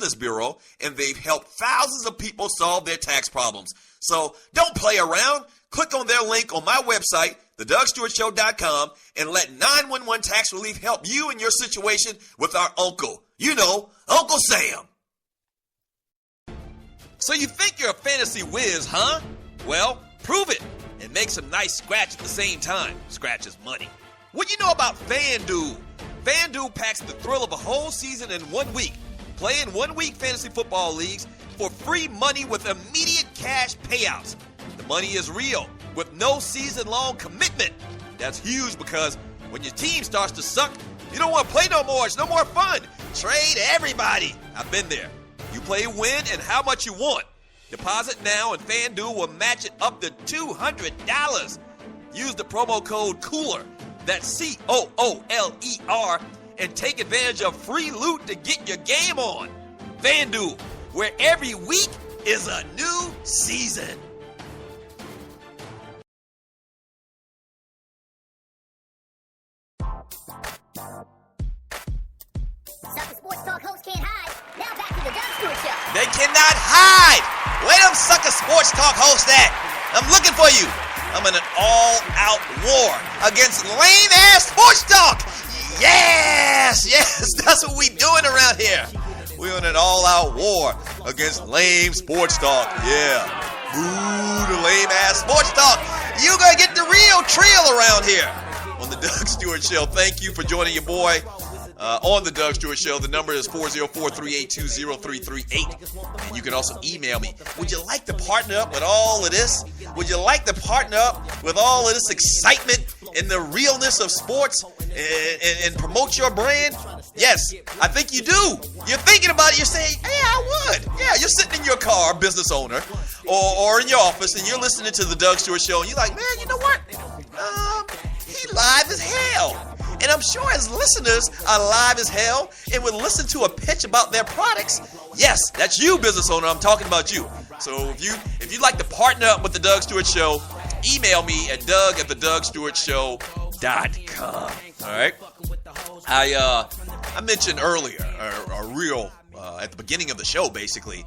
Business Bureau, and they've helped thousands of people solve their tax problems. So don't play around. Click on their link on my website, thedougstewartshow.com, and let 911 Tax Relief help you in your situation with our uncle. You know, Uncle Sam. So you think you're a fantasy whiz, huh? Well, prove it and make some nice scratch at the same time. Scratch is money. What do you know about FanDuel? FanDuel packs the thrill of a whole season in 1 week. Play in 1 week fantasy football leagues for free money with immediate cash payouts. The money is real with no season-long commitment. That's huge because when your team starts to suck, you don't want to play no more. It's no more fun. Trade everybody. I've been there. You play win and how much you want. Deposit now and FanDuel will match it up to $200. Use the promo code COOLER, that's COOLER, and take advantage of free loot to get your game on. FanDuel, where every week is a new season. Sucker Sports Talk hosts can't hide. Now back to the Doug Stewart Show. They cannot hide. Where them sucker sports talk hosts at? I'm looking for you. I'm in an all-out war against lame-ass sports talk. Yes, that's what we doing around here. We're in an all-out war against lame sports talk. Yeah. Boo the lame-ass sports talk. You gonna get the real trill around here on the Doug Stewart Show. Thank you for joining your boy. On the Doug Stewart Show, the number is 404-382-0338. And you can also email me. Would you like to partner up with all of this? Would you like to partner up with all of this excitement and the realness of sports and promote your brand? Yes, I think you do. You're thinking about it. You're saying, hey, I would. Yeah, you're sitting in your car, business owner, or in your office, and you're listening to the Doug Stewart Show, and you're like, man, you know what? He live as hell. And I'm sure his listeners are live as hell and would listen to a pitch about their products. Yes, that's you, business owner. I'm talking about you. So if you'd like to partner up with the Doug Stewart Show, email me at doug@thedougstewartshow.com. All right. I mentioned earlier, at the beginning of the show, basically,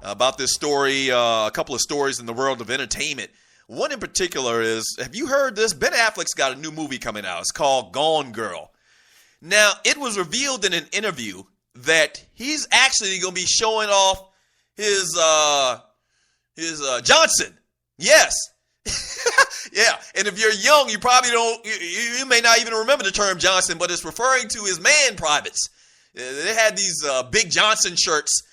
about this story, a couple of stories in the world of entertainment. One in particular is, have you heard this? Ben Affleck's got a new movie coming out. It's called Gone Girl. Now, it was revealed in an interview that he's actually going to be showing off his Johnson. Yes. Yeah. And if you're young, you probably you may not even remember the term Johnson, but it's referring to his man privates. They had these big Johnson shirts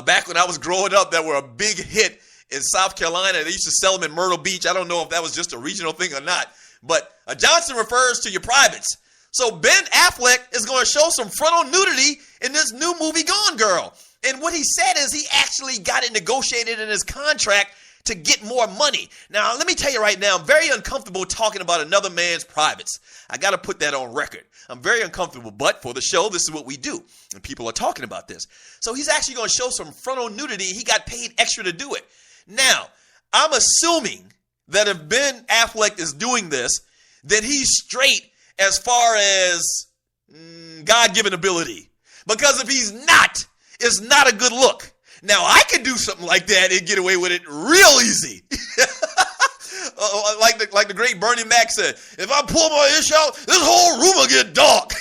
back when I was growing up that were a big hit in South Carolina. They used to sell them in Myrtle Beach. I don't know if that was just a regional thing or not, but a Johnson refers to your privates. So Ben Affleck is going to show some frontal nudity in this new movie Gone Girl. And what he said is he actually got it negotiated in his contract to get more money. Now, let me tell you right now, I'm very uncomfortable talking about another man's privates. I got to put that on record. I'm very uncomfortable, but for the show, this is what we do. And people are talking about this. So he's actually going to show some frontal nudity. He got paid extra to do it. Now, I'm assuming that if Ben Affleck is doing this, then he's straight as far as God-given ability. Because if he's not, it's not a good look. Now, I could do something like that and get away with it real easy. Like the great Bernie Mac said, if I pull my ish out, this whole room will get dark.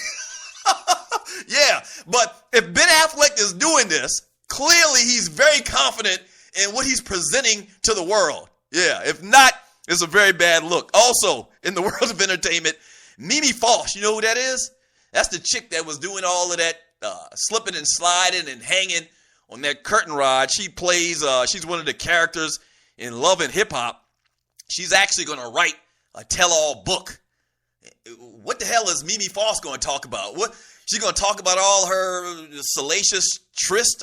Yeah, but if Ben Affleck is doing this, clearly he's very confident in what he's presenting to the world. Yeah, if not, it's a very bad look. Also, in the world of entertainment, Mimi Foss, you know who that is? That's the chick that was doing all of that slipping and sliding and hanging on that curtain rod. She plays, she's one of the characters in Love and Hip Hop. She's actually going to write a tell-all book. What the hell is Mimi Foss going to talk about? What she's going to talk about all her salacious tryst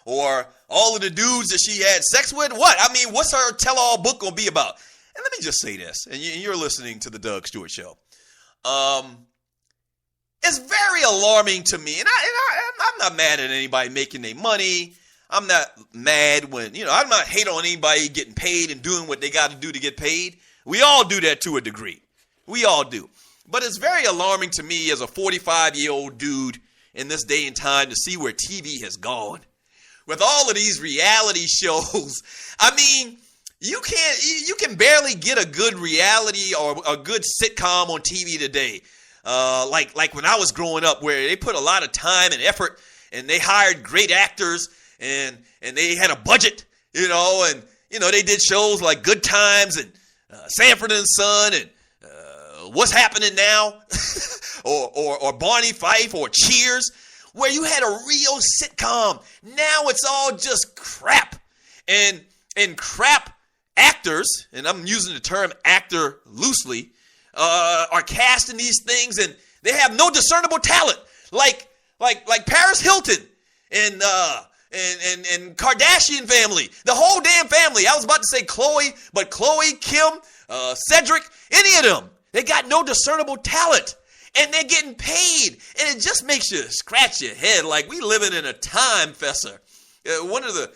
or all of the dudes that she had sex with? What? I mean, what's her tell-all book going to be about? And let me just say this, and you're listening to the Doug Stewart Show. It's very alarming to me, and I'm not mad at anybody making their money. I'm not mad when, I'm not hating on anybody getting paid and doing what they got to do to get paid. We all do that to a degree. We all do. But it's very alarming to me as a 45-year-old dude in this day and time to see where TV has gone. with all of these reality shows, I mean, you can barely get a good reality or a good sitcom on TV today. Like when I was growing up, where they put a lot of time and effort and they hired great actors and they had a budget, and they did shows like Good Times and Sanford and Son and What's Happening Now or Barney Fife or Cheers, where you had a real sitcom. Now it's all just crap. And crap actors, and I'm using the term actor loosely, are cast in these things and they have no discernible talent. Like Paris Hilton and Kardashian family, the whole damn family. I was about to say Khloe, but Khloe, Kim, Cedric, any of them, they got no discernible talent, and they're getting paid, and it just makes you scratch your head. Like, we living in a time, Fessa. One of the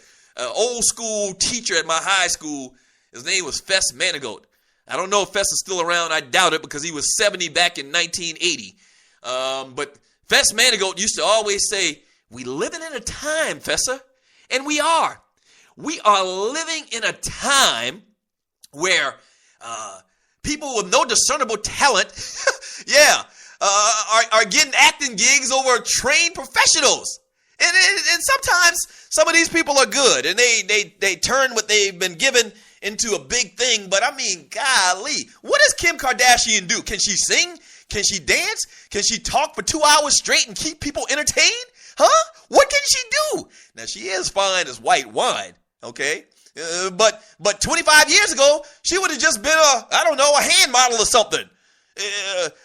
old school teacher at my high school, his name was Fess Manigault. I don't know if Fess is still around. I doubt it, because he was 70 back in 1980. But Fess Manigault used to always say, we living in a time, Fessa. And we are. We are living in a time where people with no discernible talent, are getting acting gigs over trained professionals. And sometimes some of these people are good, and they turn what they've been given into a big thing. But I mean, golly, what does Kim Kardashian do? Can she sing? Can she dance? Can she talk for 2 hours straight and keep people entertained? Huh? What can she do? Now, she is fine as white wine, okay? But 25 years ago, she would have just been a hand model or something,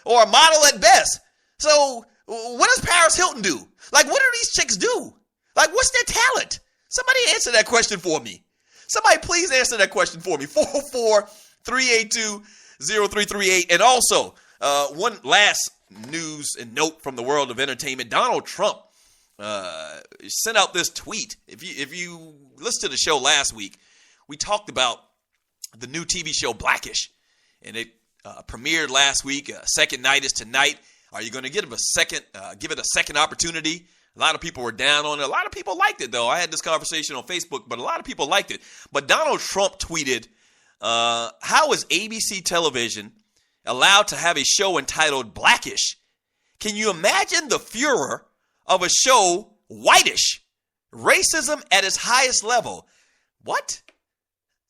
or a model at best. So what does Paris Hilton do? Like, what do these chicks do? Like, what's their talent? Somebody answer that question for me. Somebody please answer that question for me. 404-382-0338. And also, one last news and note from the world of entertainment. Donald Trump sent out this tweet. If you listened to the show last week, we talked about the new TV show Blackish, and it premiered last week. Second night is tonight. Are you going to give it a second opportunity? A lot of people were down on it. A lot of people liked it, though. I had this conversation on Facebook, but a lot of people liked it. But Donald Trump tweeted, how is ABC television allowed to have a show entitled Blackish? Can you imagine the furor of a show Whitish? Racism at its highest level. What?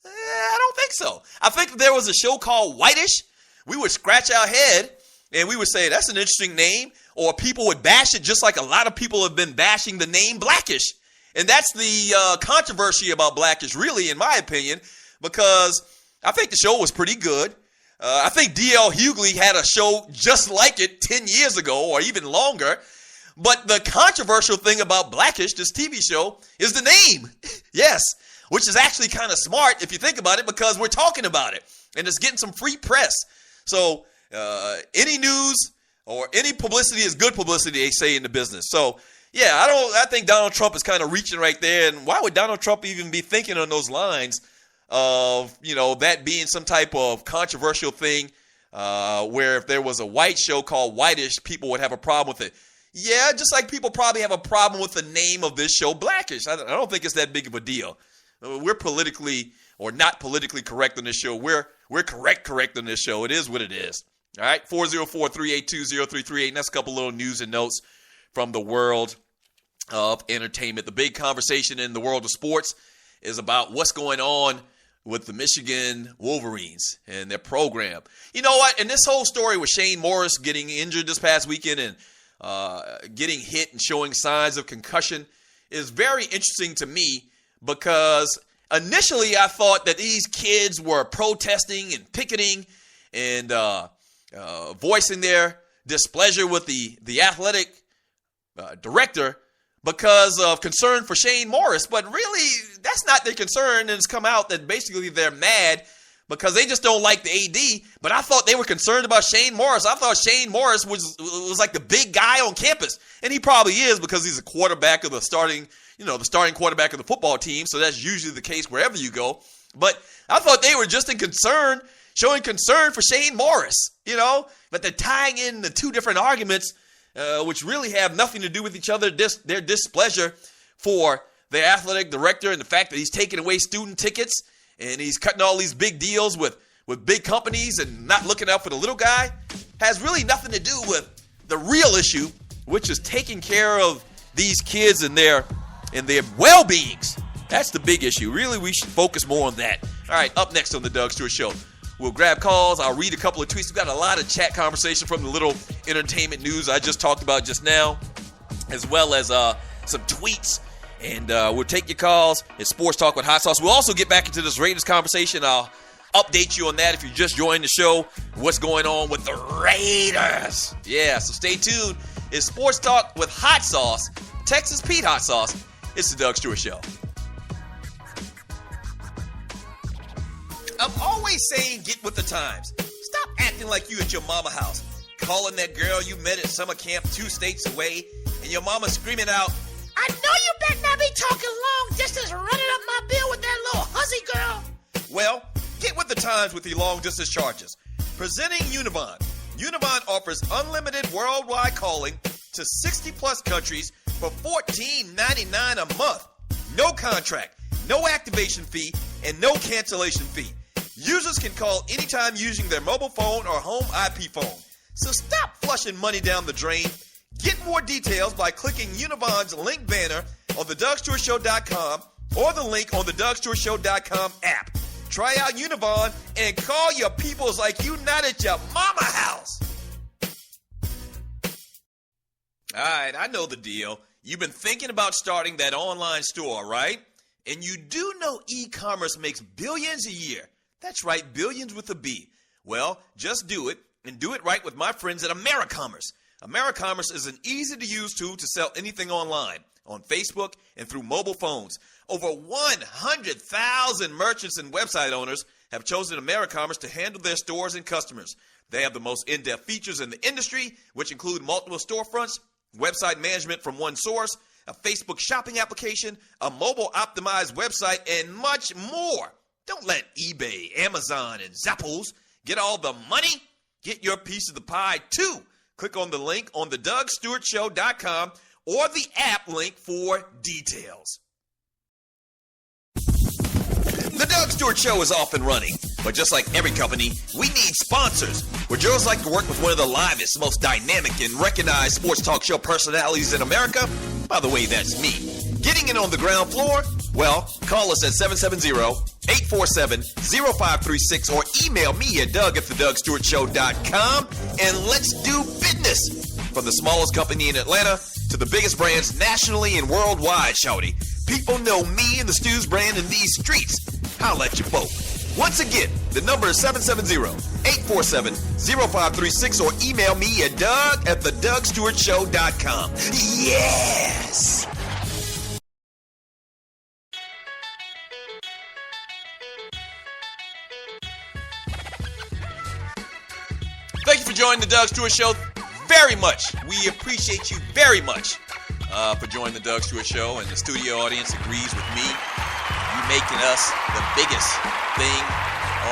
I don't think so. I think if there was a show called Whitish, we would scratch our head and we would say, that's an interesting name. Or people would bash it, just like a lot of people have been bashing the name Blackish. And that's the controversy about Blackish, really, in my opinion, because I think the show was pretty good. I think D.L. Hughley had a show just like it 10 years ago or even longer. But the controversial thing about Blackish, this TV show, is the name. Yes, which is actually kind of smart if you think about it, because we're talking about it and it's getting some free press. So any news or any publicity is good publicity, they say in the business. So, yeah, I think Donald Trump is kind of reaching right there. And why would Donald Trump even be thinking on those lines of, that being some type of controversial thing where if there was a white show called Whitish, people would have a problem with it. Yeah, just like people probably have a problem with the name of this show, Blackish. I don't think it's that big of a deal. We're politically or not politically correct on this show. We're correct on this show. It is what it is. All right, 404-382-0338. And that's a couple little news and notes from the world of entertainment. The big conversation in the world of sports is about what's going on with the Michigan Wolverines and their program. You know what? And this whole story with Shane Morris getting injured this past weekend and getting hit and showing signs of concussion is very interesting to me, because initially I thought that these kids were protesting and picketing and voicing their displeasure with the athletic director because of concern for Shane Morris. But really, that's not their concern. And it's come out that basically they're mad because they just don't like the AD. But I thought they were concerned about Shane Morris. I thought Shane Morris was like the big guy on campus. And he probably is, because he's a quarterback of the starting quarterback of the football team. So that's usually the case wherever you go. But I thought they were just showing concern for Shane Morris, but they're tying in the two different arguments, which really have nothing to do with each other, their displeasure for their athletic director and the fact that he's taking away student tickets and he's cutting all these big deals with big companies and not looking out for the little guy has really nothing to do with the real issue, which is taking care of these kids and their well-beings. That's the big issue. Really, we should focus more on that. All right, up next on the Doug Stewart Show, we'll grab calls. I'll read a couple of tweets. We've got a lot of chat conversation from the little entertainment news I just talked about just now, as well as some tweets. And we'll take your calls. It's Sports Talk with Hot Sauce. We'll also get back into this Raiders conversation. I'll update you on that if you just joined the show. What's going on with the Raiders? Yeah, so stay tuned. It's Sports Talk with Hot Sauce. Texas Pete Hot Sauce. It's the Doug Stewart Show. I'm always saying get with the times. Stop acting like you at your mama house. Calling that girl you met at summer camp 2 states away, and your mama screaming out, "I know you better not be talking long distance running up my bill with that little hussy girl." Well, get with the times with the long distance charges. Presenting Univon. Univon offers unlimited worldwide calling to 60 plus countries for $14.99 a month. No contract, no activation fee, and no cancellation fee. Users can call anytime using their mobile phone or home IP phone. So stop flushing money down the drain. Get more details by clicking Univon's link banner on the DougStewartShow.com or the link on the DougStewartShow.com app. Try out Univon and call your peoples like you not at your mama house. All right, I know the deal. You've been thinking about starting that online store, right? And you do know e-commerce makes billions a year. That's right, billions with a B. Well, just do it, and do it right with my friends at AmeriCommerce. AmeriCommerce is an easy-to-use tool to sell anything online, on Facebook, and through mobile phones. Over 100,000 merchants and website owners have chosen AmeriCommerce to handle their stores and customers. They have the most in-depth features in the industry, which include multiple storefronts, website management from one source, a Facebook shopping application, a mobile-optimized website, and much more. Don't let eBay, Amazon, and Zappos get all the money. Get your piece of the pie, too. Click on the link on the DougStewartShow.com or the app link for details. The Doug Stewart Show is off and running, but just like every company, we need sponsors. Would yours like to work with one of the livest, most dynamic, and recognized sports talk show personalities in America? By the way, that's me. Getting in on the ground floor? Well, call us at 770-847-0536 or email me at doug@thedougstewartshow.com and let's do business. From the smallest company in Atlanta to the biggest brands nationally and worldwide, shawty. People know me and the Stews brand in these streets. Holla at you both. Once again, the number is 770-847-0536 or email me at doug@thedougstewartshow.com. Yes! Thank you for joining the Doug Stewart Show very much. We appreciate you very much for joining the Doug Stewart Show, and the studio audience agrees with me. You making us the biggest thing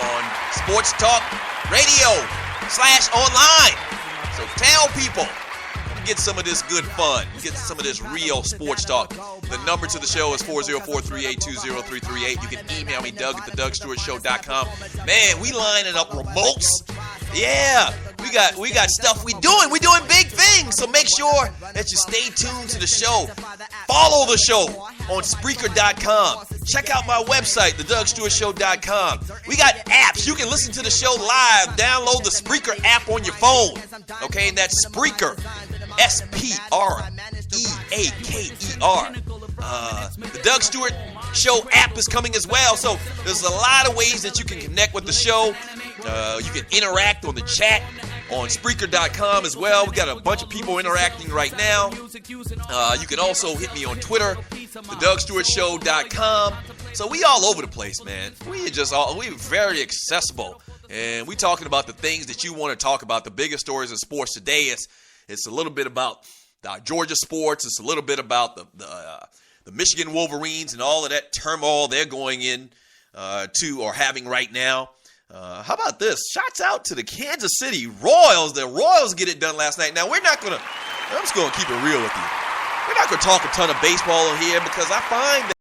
on sports talk radio / online. So tell people, get some of this good fun, get some of this real sports talk. The number to the show is 404-382-0338. You can email me, doug@thedougstewartshow.com. Man, we lining up remotes. Yeah, we got stuff we doing. We doing big things. So make sure that you stay tuned to the show. Follow the show on Spreaker.com. Check out my website, thedougstewartshow.com. We got apps. You can listen to the show live. Download the Spreaker app on your phone. Okay, and that's Spreaker. Spreaker. The Doug Stewart Show app is coming as well. So there's a lot of ways that you can connect with the show. You can interact on the chat on Spreaker.com as well. We got a bunch of people interacting right now. You can also hit me on Twitter, thedougstewartshow.com. So we all over the place, man. We're very accessible. And we talking about the things that you want to talk about, the biggest stories in sports today. It's a little bit about Georgia sports. It's a little bit about the Michigan Wolverines and all of that turmoil they're going in to or having right now. How about this? Shouts out to the Kansas City Royals. The Royals get it done last night. Now, I'm just going to keep it real with you. we're not going to talk a ton of baseball on here because I find that